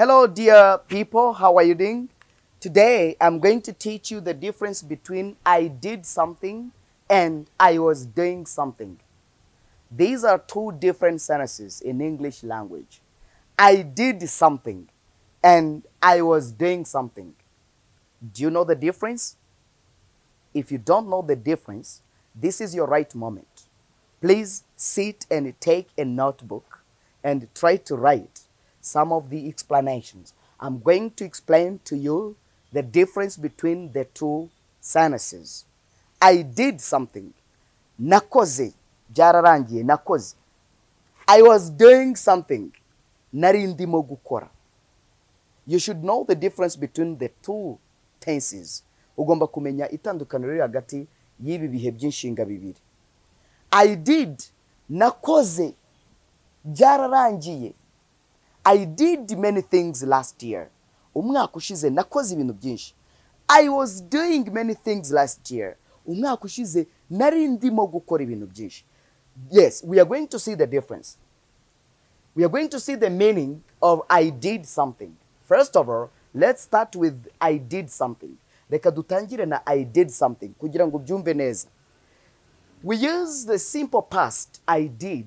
Hello, dear people. How are you doing? Today, I'm going to teach you the difference between I did something and I was doing something. These are two different sentences in English language. I did something and I was doing something. Do you know the difference? If you don't know the difference, this is your right moment. Please sit and take a notebook and try to write some of the explanations. I'm going to explain to you the difference between the two sentences. I did something. Nakoze. Byararangiye nakoze. I was doing something. Nari ndimo gukora. You should know the difference between the two tenses. Ugomba kumenya itandukaniro riri hagati y'ibi bihe by'inshinga bibiri. I did, nakoze, byararangiye. I did many things last year. Umwaka ushize nakoze ibintu byinshi. I was doing many things last year. Umwaka ushize nari ndimo gukora ibintu byinshi. Yes, we are going to see the difference. We are going to see the meaning of I did something. First of all, let's start with I did something. Reka dutangire na I did something kugira ngo byumve neza. We use the simple past, I did.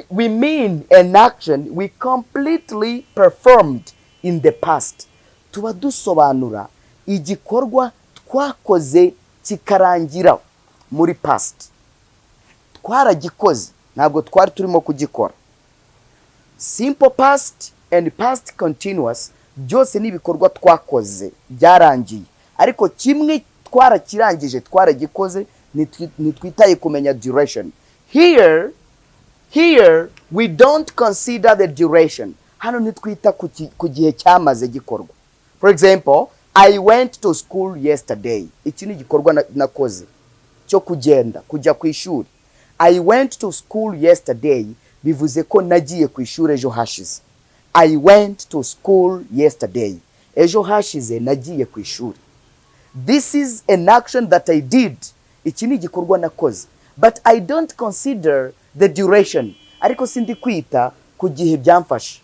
We mean an action we completely performed in the past. Tuba dusobanura igikorwa twakoze kikarangira muri past. Twaragikoze, ntabwo twari turimo kugikora. Simple past and past continuous byose ni ibikorwa twakoze byarangiye. Ariko kimwe twarakirangije twaragikoze nitwitaye kumenya duration. Here we don't consider the duration. Hano nitwita ku gihe cyamaze gikorwa. For example, I went to school yesterday. Iki ni gikorwa nakoze cyo kugenda kujya ku ishuri. I went to school yesterday bivuze ko nagiye ku ishuri ejo hashize. I went to school yesterday. Ejo hashize nagiye ku ishuri. This is an action that I did. Iki ni igikorwa nakoze. But I don't consider the duration. Ariko sindi kwita ku gihe byamfashe.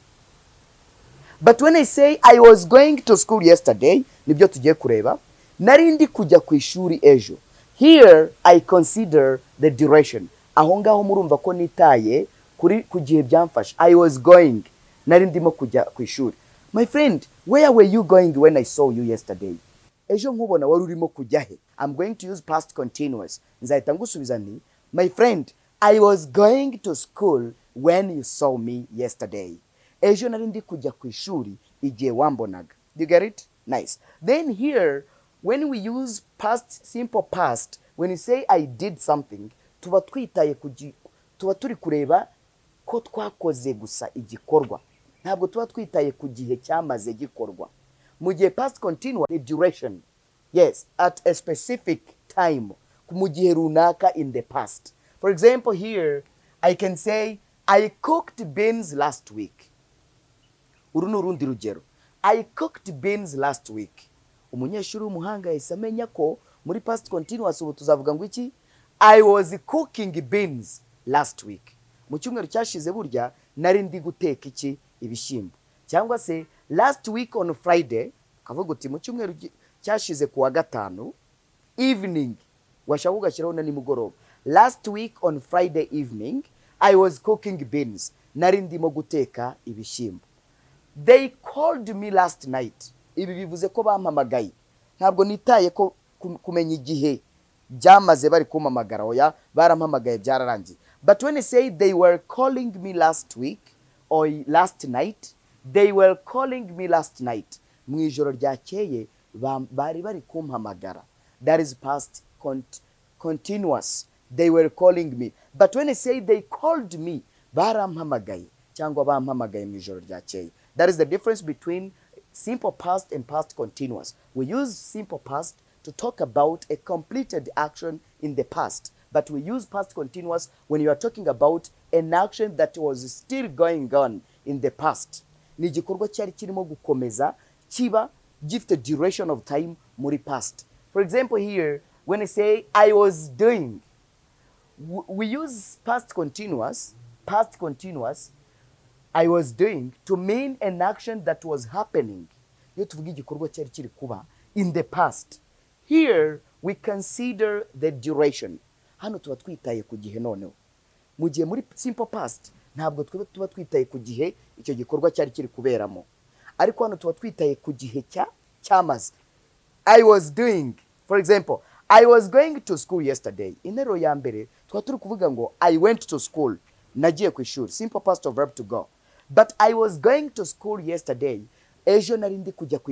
But when I say I was going to school yesterday, nibyo tugiye kureba, nari ndi kujya ku ishuri ejo. Here I consider the duration. Aho ngaho murumva ko nitaye ku gihe byamfashe. I was going. Nari ndimo kujya ku ishuri. My friend, where were you going when I saw you yesterday? Ejo nkubona wari urimo kujya he? I'm going to use past continuous. Nzahita ngusubiza nti, my friend, I was going to school when you saw me yesterday. Ejo nari ndi kujya ku ishuri igihe wambonaga. Do you get it? Nice. Then here, when we use past, simple past, when you say I did something, tuba twitaye tuba turi kureba ko twakoze gusa igikorwa. Ntabwo tuba twitaye ku gihe cyamaze gikorwa. Mu gihe past continuous, the duration. Yes, at a specific time. Mu gihe runaka in the past. For example, here, I can say, I cooked beans last week. Uru ni urundi rugero. I cooked beans last week. Umunyeshuri w'umuhanga yahise amenya ko muri past continuous ubu tuzavuga ngo iki? I was cooking beans last week. Mu cyumweru cyashize burya nari ndi guteka iki? Ibishyimbo. Cyangwa se last week on Friday, kavuga uti mu cyumweru cyashize kuwa gatanu, evening, washaka ugashyiraho na nimugoroba. Last week on Friday evening, I was cooking beans. Nari ndimo guteka ibishyimbo. They called me last night. Ibi bivuze ko bampamagaye. Ntabwo nitaye ko kumenya igihe byamaze bari kumpamagara oya barampamagaye byararangiye. But when I say they were calling me last week or last night, they were calling me last night. Mu ijoro ryakeye bari kumpamagara. That is past continuous. They were calling me. But when I say they called me, barampamagaye cyangwa bampamagaye mu ijoro ryakeye. That is the difference between simple past and past continuous. We use simple past to talk about a completed action in the past. But we use past continuous when you are talking about an action that was still going on in the past. Ni igikorwa cyari kirimo gukomeza kiba gifite duration of time muri past. For example here, when I say I was doing, we use past continuous I was doing to mean an action that was happening. Iyo tuvuga igikorwa cyari kiri kuba in the past. Here we consider the duration. Hano tuba twitaye ku gihe noneho. Mu gihe muri simple past ntabwo tuba twitaye ku gihe icyo gikorwa cyari kiri kuberamo. Ariko hano tuba twitaye ku gihe cyamaze. I was doing, for example, I was going to school yesterday. Interuro ya mbere tuba turi kuvuga ngo I went to school. Nagiye ku ishuri. Simple past of verb to go. But I was going to school yesterday. Ejo nari ndi kujya ku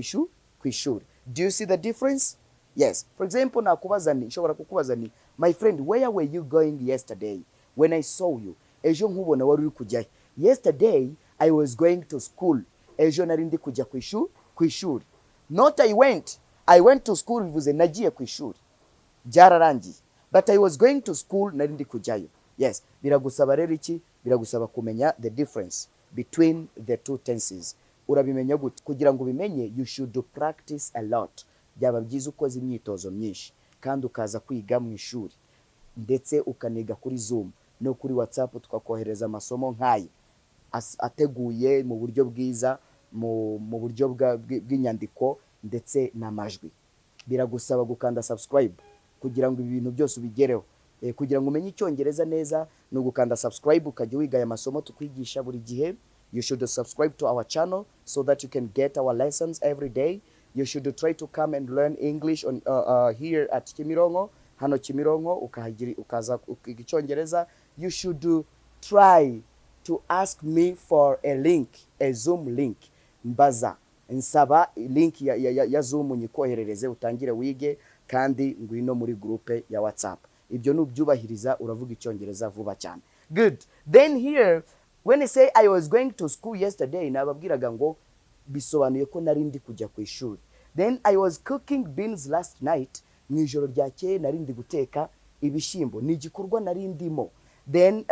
ishuri. Do you see the difference? Yes. For example, nakubaza ni, nshobora kukubaza ni, my friend, where were you going yesterday when I saw you? Ejo nkubona wari uri kujya. Yesterday, I was going to school. Ejo nari ndi kujya ku ishuri. Not I went. I went to school bivuze nagiye ku ishuri. Byararangiye. But I was going to school nari ndi kujyayo. Yes. Biragusaba rero iki? Biragusaba kumenya the difference between the two tenses. Urabimenya gute? Kugira ngo ubimenye, you should practice a lot. Byaba byiza ukoze imyitozo myinshi kandi ukaza kwiga mu ishuri ndetse ukaniga kuri Zoom no kuri WhatsApp tukakohereza amasomo nk'ayi ateguye mu buryo bwiza, mu buryo bw'inyandiko ndetse n'amajwi. Biragusaba gukanda subscribe kugira ngo ibi bintu byose ubigereho. Kugira ngo umenye icyongereza neza no gukanda subscribe ukajya wiga aya masomo tukwigisha buri gihe. You should subscribe to our channel so that you can get our lessons every day. You should try to come and learn English on here at Kimironko. Hano Kimironko ukaza ukiga Icyongereza. You should try to ask me for a link, a Zoom link. Mbaza nsaba link ya Zoom nyikoherereze utangire wige kandi ngwino muri groupe ya WhatsApp. Ibyo nubyubahiriza uravuga Icyongereza vuba cyane. Good. Then here when I say I was going to school yesterday, nababwiraga ngo bisobanuye ko nari ndi kujya ku ishuri. Then I was cooking beans last night. Mu ijoro ryakeye nari ndi guteka ibishyimbo. Ni igikorwa nari ndimo. Then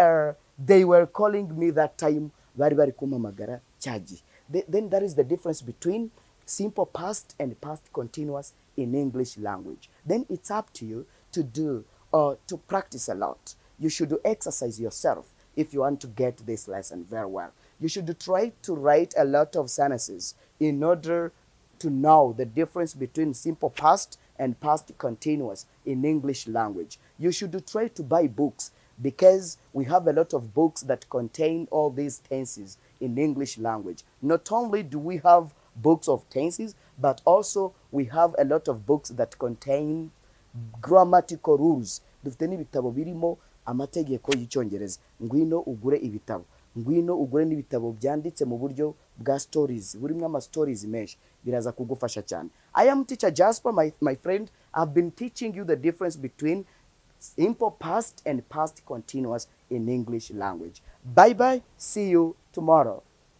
they were calling me that time. Bari kumpamagara cyagiye. Then that is the difference between simple past and past continuous in English language. Then it's up to you to do or to practice a lot. You should exercise yourself if you want to get this lesson very well. You should try to write a lot of sentences in order to know the difference between simple past and past continuous in English language. You should try to buy books because we have a lot of books that contain all these tenses in English language. Not only do we have books of tenses, but also we have a lot of books that contain grammatical rules. Dufite n'ibitabo birimo amategeko y'Icyongereza. Ngwino ugure ibitabo. Ngwino ugure n'ibitabo byanditse mu buryo bwa stories. Burimo ama stories menshi. Biraza kugufasha cyane. I am teacher Jasper, my friend. I've been teaching you the difference between simple past and past continuous in English language. Bye bye. See you tomorrow.